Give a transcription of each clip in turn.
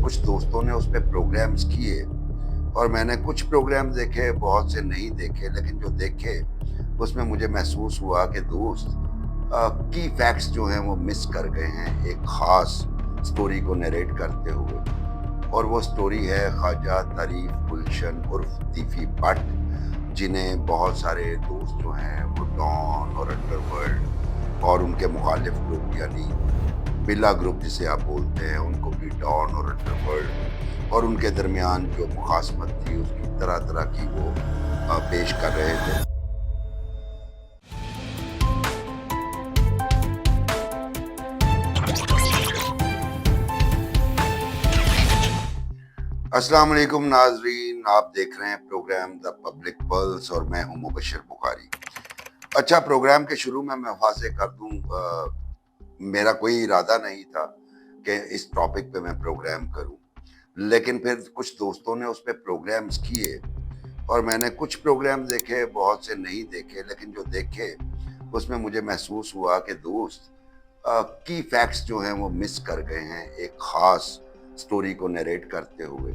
कुछ दोस्तों ने उस पे प्रोग्राम्स किए और मैंने कुछ प्रोग्राम देखे, बहुत से नहीं देखे, लेकिन जो देखे उसमें मुझे महसूस हुआ कि दोस्त की फैक्ट्स जो हैं वो मिस कर गए हैं एक ख़ास स्टोरी को नरेट करते हुए। और वो स्टोरी है ख्वाजा तारीफ गुलशन उर्फ तीफी भट्ट, जिन्हें बहुत सारे दोस्त जो हैं वो डॉन और अंडरवर्ल्ड और उनके मुखालिफ ग्रुप यानी बिल्ला ग्रुप जिसे आप बोलते हैं, उनको भी डॉन और अंडरवर्ल्ड और उनके दरमियान जो मुखासमत थी उसकी तरह तरह की वो पेश कर रहे थे। अस्सलाम वालेकुम नाजरीन, आप देख रहे हैं प्रोग्राम द पब्लिक पल्स और मैं हूं मुबशर बुखारी। अच्छा, प्रोग्राम के शुरू में मैं वाज़ेह कर दूं, मेरा कोई इरादा नहीं था कि इस टॉपिक पे मैं प्रोग्राम करूं, लेकिन फिर कुछ दोस्तों ने उस पे प्रोग्राम्स किए और मैंने कुछ प्रोग्राम देखे, बहुत से नहीं देखे, लेकिन जो देखे उसमें मुझे महसूस हुआ कि दोस्त की फैक्ट्स जो हैं वो मिस कर गए हैं एक ख़ास स्टोरी को नरेट करते हुए।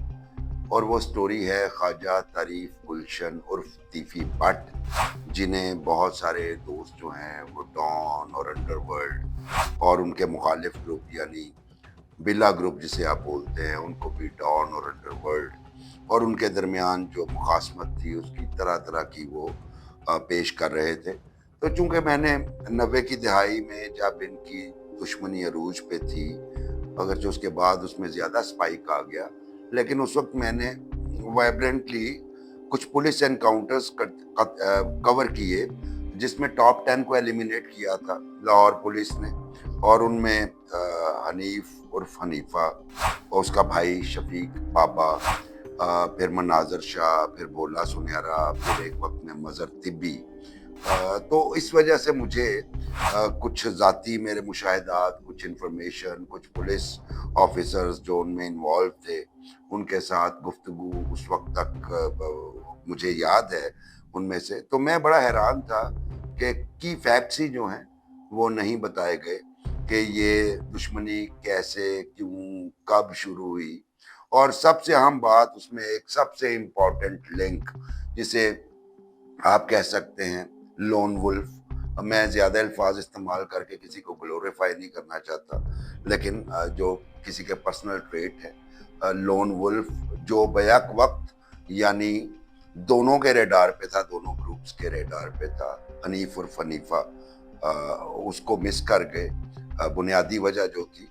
और वो स्टोरी है ख्वाजा तारीफ गुलशन उर्फ तीफी भट्ट, जिन्हें बहुत सारे दोस्त जो हैं वो डॉन और अंडरवर्ल्ड और उनके मुखालिफ ग्रुप यानी बिल्ला ग्रुप जिसे आप बोलते हैं, उनको भी डॉन और अंडरवर्ल्ड और उनके दरमियान जो मुखासमत थी उसकी तरह तरह की वो पेश कर रहे थे। तो चूंकि मैंने 90 की दिहाई में जब इनकी दुश्मनी अरूज पे थी, अगरचे उसके बाद उसमें ज़्यादा स्पाइक आ गया, लेकिन उस वक्त मैंने वाइब्रेंटली कुछ पुलिस एनकाउंटर्स कवर किए जिसमें टॉप 10 को एलिमिनेट किया था लाहौर पुलिस ने। और उनमें हनीफ उर्फ हनीफा और उसका भाई शफीक बाबा, फिर मनाजर शाह, फिर भोला सुनहरा, फिर एक वक्त में मज़र तिब्बी। तो इस वजह से मुझे कुछ ज़ाती मेरे मुशाहिदात, कुछ इन्फॉर्मेशन, कुछ पुलिस ऑफिसर्स जो उनमें इन्वॉल्व थे उनके साथ गुफ्तगू उस वक्त तक मुझे याद है उनमें से। तो मैं बड़ा हैरान था कि की फैक्ट्स ही जो हैं वो नहीं बताए गए कि ये दुश्मनी कैसे, क्यों, कब शुरू हुई। और सबसे अहम बात उसमें एक सबसे इम्पोर्टेंट लिंक जिसे आप कह सकते हैं लोन वुल्फ। मैं ज़्यादा अल्फाज इस्तेमाल करके किसी को ग्लोरीफाई नहीं करना चाहता, लेकिन जो किसी के पर्सनल ट्रेट है लोन वुल्फ, जो बैक वक्त यानी दोनों के रेडार पे था, दोनों ग्रुप्स के रेडार पे था। हनीफ उर्फ हनीफा उसको मिस कर गए। बुनियादी वजह जो थी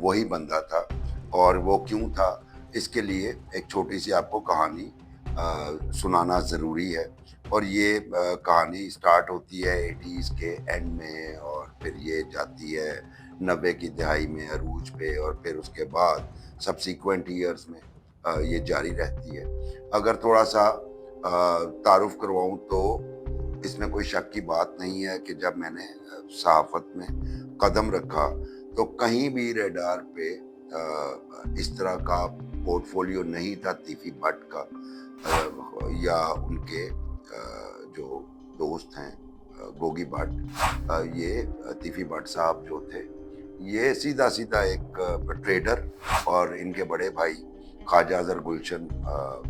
वही बंदा था। और वो क्यों था, इसके लिए एक छोटी सी आपको कहानी सुनाना ज़रूरी है। और ये कहानी स्टार्ट होती है 80s के एंड में और फिर ये जाती है 90 की दिहाई में अरूज पे, और फिर उसके बाद सब्सिक्वेंट ईयर्स में ये जारी रहती है। अगर थोड़ा सा तारुफ करवाऊँ तो इसमें कोई शक की बात नहीं है कि जब मैंने सहाफ़त में कदम रखा तो कहीं भी रेडार पे इस तरह का पोर्टफोलियो नहीं था तीफी भट्ट का या उनके जो दोस्त हैं गोगी भट्ट। ये तीफी भट्ट साहब जो थे ये सीधा सीधा एक ट्रेडर और इनके बड़े भाई ख्वाजा अजहर गुलशन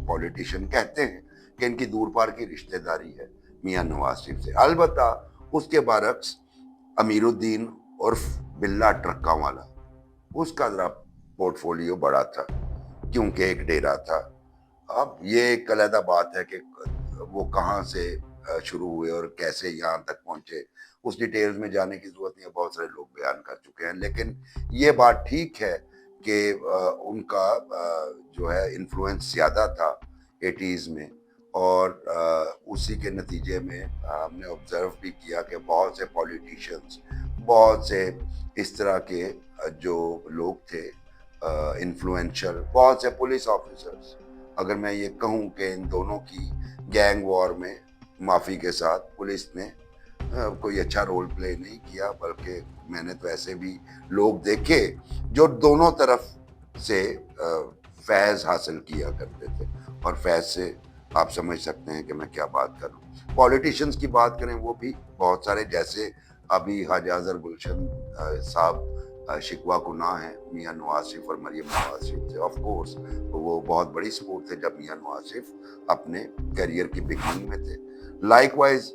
पॉलिटिशियन कहते हैं कि इनकी दूर पार की रिश्तेदारी है मियां नवाज शरीफ से। अलबत्ता उसके बरक्स अमीरुद्दीन उर्फ बिल्ला ट्रक्का वाला, उसका ज़रा पोर्टफोलियो बड़ा था क्योंकि एक डेरा था। अब ये एक अलग बात है कि वो कहाँ से शुरू हुए और कैसे यहाँ तक पहुँचे, उस डिटेल्स में जाने की ज़रूरत नहीं है, बहुत सारे लोग बयान कर चुके हैं। लेकिन ये बात ठीक है कि उनका जो है इन्फ्लुएंस ज़्यादा था 80s में। और उसी के नतीजे में हमने ऑब्ज़र्व भी किया कि बहुत से पॉलिटिशियंस, बहुत से इस तरह के जो लोग थे इन्फ्लुएंशियल, बहुत से पुलिस ऑफिसर्स, अगर मैं ये कहूँ कि इन दोनों की गैंग वॉर में माफ़ी के साथ पुलिस ने कोई अच्छा रोल प्ले नहीं किया, बल्कि मैंने तो ऐसे भी लोग देखे जो दोनों तरफ से फैज़ हासिल किया करते थे। और फैज़ से आप समझ सकते हैं कि मैं क्या बात कर रहा हूँ। पॉलिटिशियंस की बात करें वो भी बहुत सारे, जैसे अभी ख्वाजा अजहर गुलशन साहब शिकवा कुनाह है मियां नवाज शरीफ और मरियम नवाज शरीफ से। ऑफ कोर्स वो बहुत बड़ी सपोर्ट थे जब मियां नवाज शरीफ अपने करियर की बिगनिंग में थे। लाइकवाइज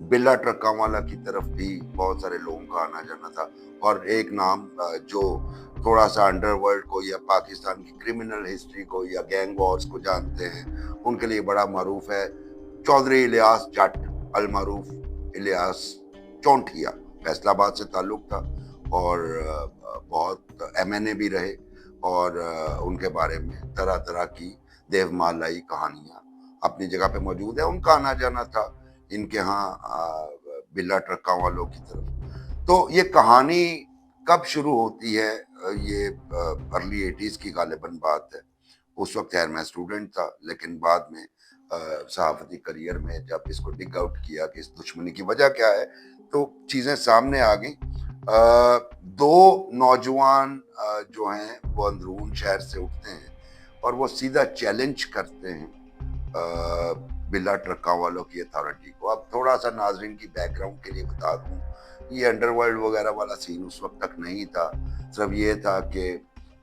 बिल्ला ट्रकावाला की तरफ भी बहुत सारे लोगों का आना जाना था। और एक नाम जो थोड़ा सा अंडरवर्ल्ड को या पाकिस्तान की क्रिमिनल हिस्ट्री को या गैंग वॉर्स को जानते हैं, उनके लिए बड़ा मरूफ है चौधरी इलियास जट अल मरूफ इलियास चौंठिया। फैसलाबाद से ताल्लुक था और बहुत एमएनए भी रहे और उनके बारे में तरह तरह की देवमालाई कहानियां अपनी जगह पे मौजूद है। उनका आना जाना था इनके यहाँ बिल्ला ट्रक्का वालों की तरफ। तो ये कहानी कब शुरू होती है, ये अर्ली 80s की गालिबन बात है। उस वक्त खैर मैं स्टूडेंट था, लेकिन बाद में सहाफती करियर में जब इसको डिग आउट किया कि इस दुश्मनी की वजह क्या है, तो चीज़ें सामने आ गई। दो नौजवान जो हैं वो अंदरून शहर से उठते हैं और वो सीधा चैलेंज करते हैं बिल्ला ट्रक्का वालों की अथॉरिटी को। अब थोड़ा सा नाजरीन की बैकग्राउंड के लिए बता दूं, ये अंडरवर्ल्ड वगैरह वाला सीन उस वक्त तक नहीं था। सिर्फ ये था कि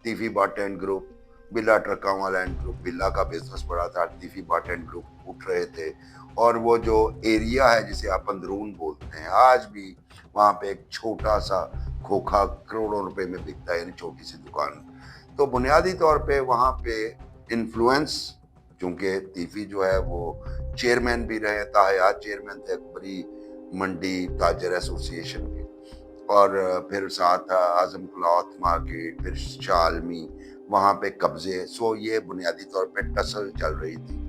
तीफी बाट एंड ग्रुप, बिल्ला ट्रक्का वाला एंड ग्रुप, बिल्ला का बिजनेस बड़ा था, तीफी बाट एंड ग्रुप उठ रहे थे। और वो जो एरिया है जिसे आप अंदरून बोलते हैं, आज भी वहाँ पे एक छोटा सा खोखा करोड़ों रुपए में बिकता है, यानी छोटी सी दुकान। तो बुनियादी तौर पे वहाँ पे इन्फ्लुएंस, चूँकि तीफी जो है वो चेयरमैन भी रहे, ताहयात चेयरमैन थे बड़ी मंडी ताजर एसोसिएशन के, और फिर साथ आजम क्लॉथ मार्केट, फिर शालमी, वहाँ पे कब्जे। सो ये बुनियादी तौर पे टसल चल रही थी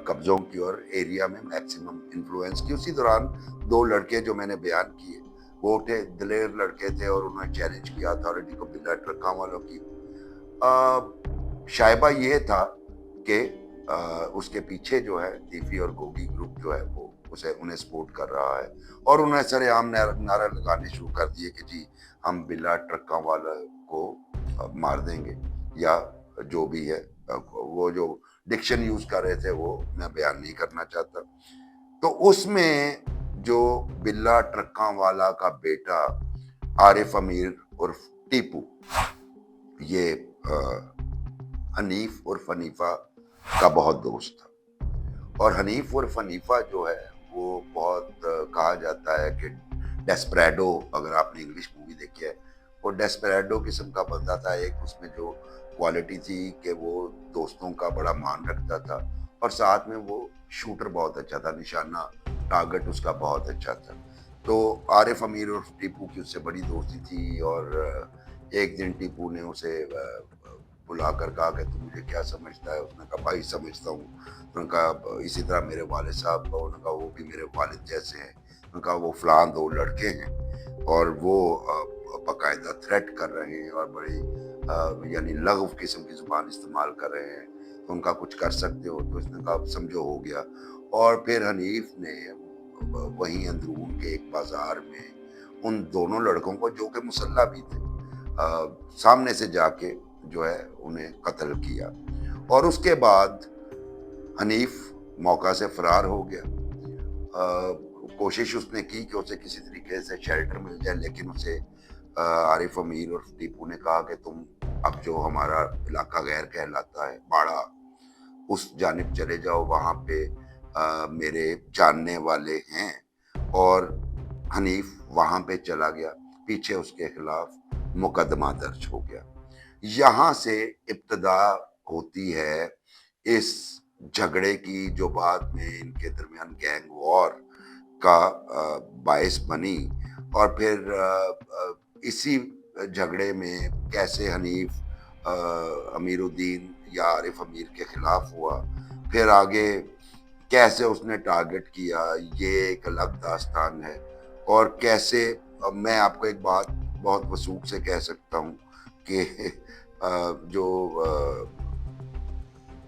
कब्जों की और एरिया में मैक्सिमम इन्फ्लुएंस की। उसी दौरान दो लड़के जो मैंने बयान किए वो थे दिलेर लड़के थे और उन्होंने चैलेंज किया अथॉरिटी को बिल्ला ट्रक्का वालों की। शायबा ये था कि उसके पीछे जो है तीफी और गोगी ग्रुप जो है वो उन्हें सपोर्ट कर रहा है, और उन्हें सरेआम नारा लगाने शुरू कर दिए कि जी हम बिल्ला ट्रक्का वाला को मार देंगे, या जो भी है। वो जो डिक्शन यूज कर रहे थे वो मैं बयान नहीं करना चाहता। तो उसमें जो बिल्ला ट्रक्का वाला का बेटा आरिफ अमीर उर्फ टीपू, ये हनीफ उर्फ हनीफा का बहुत दोस्त था। और हनीफ उर्फ हनीफा जो है वो बहुत कहा जाता है कि डेस्परेडो, अगर आपने इंग्लिश मूवी देखी है, वो डेस्परेडो किस्म का बंदा था। एक उसमें जो क्वालिटी थी कि वो दोस्तों का बड़ा मान रखता था, और साथ में वो शूटर बहुत अच्छा था, निशाना टारगेट उसका बहुत अच्छा था। तो आरिफ अमीर और टीपू की उससे बड़ी दोस्ती थी, और एक दिन टीपू ने उसे बुलाकर कहा कि तू मुझे क्या समझता है। उसने कहा भाई समझता हूँ। उन्होंने कहा इसी तरह मेरे वालिद साहब, उन्होंने कहा वो भी मेरे वालिद जैसे हैं। उन्होंने कहा वो फलां दो लड़के हैं और वो बाकायदा थ्रेट कर रहे हैं और बड़ी यानी लग़व किस्म की ज़ुबान इस्तेमाल कर रहे हैं, तो उनका कुछ कर सकते हो। तो उसने कहा समझो हो गया। और फिर हनीफ ने वहीं अंदरून के एक बाजार में उन दोनों लड़कों को, जो कि मुसल्ला भी थे, सामने से जाके जो है उन्हें कत्ल किया। और उसके बाद हनीफ मौका से फरार हो गया। कोशिश उसने की कि उसे किसी तरीके से शेल्टर मिल जाए, लेकिन उसे आरिफ अमीर और टीपू ने कहा कि तुम अब जो हमारा इलाका गैर कहलाता है बाड़ा, उस जानिब चले जाओ, वहाँ पे मेरे जानने वाले हैं। और हनीफ वहाँ पे चला गया, पीछे उसके खिलाफ मुकदमा दर्ज हो गया। यहाँ से इब्तदा होती है इस झगड़े की, जो बाद में इनके दरमियान गैंग वॉर का बायस बनी। और फिर इसी झगड़े में कैसे हनीफ अमीरुद्दीन या आरिफ अमीर के खिलाफ हुआ, फिर आगे कैसे उसने टारगेट किया, ये एक अलग दास्तान है। और कैसे मैं आपको एक बात बहुत वसूख से कह सकता हूँ कि जो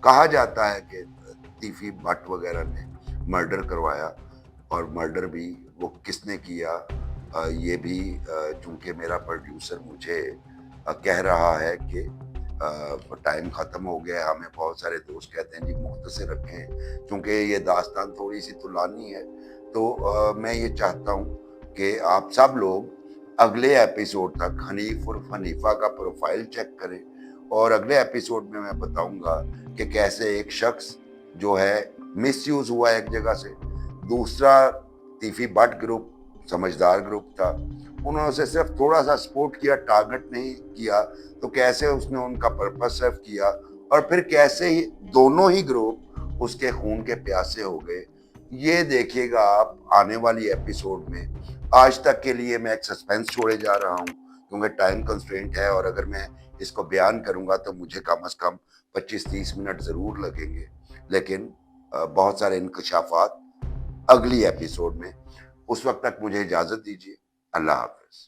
कहा जाता है कि तीफी भट्ट वगैरह ने मर्डर करवाया, और मर्डर भी वो किसने किया ये भी चूंकि मेरा प्रोड्यूसर मुझे कह रहा है कि टाइम ख़त्म हो गया, हमें बहुत सारे दोस्त कहते हैं जी मुख्तसर रखें, क्योंकि ये दास्तान थोड़ी सी तुलानी है। तो मैं ये चाहता हूँ कि आप सब लोग अगले एपिसोड तक हनीफ उर्फ हनीफा का प्रोफाइल चेक करें, और अगले एपिसोड में मैं बताऊंगा कि कैसे एक शख्स जो है मिसयूज हुआ एक जगह से, दूसरा तीफी बट ग्रुप समझदार ग्रुप था, उन्होंने उसे सिर्फ थोड़ा सा सपोर्ट किया, टारगेट नहीं किया, तो कैसे उसने उनका पर्पस सर्व किया, और फिर कैसे ही दोनों ही ग्रुप उसके खून के प्यासे हो गए। ये देखिएगा आप आने वाली एपिसोड में। आज तक के लिए मैं एक सस्पेंस छोड़े जा रहा हूँ क्योंकि टाइम कंस्ट्रेंट है, और अगर मैं इसको बयान करूंगा तो मुझे कम से कम 25-30 मिनट ज़रूर लगेंगे, लेकिन बहुत सारे इंकशाफात अगली एपिसोड में। उस वक्त तक मुझे इजाज़त दीजिए। अल्लाह हाफ़िज़।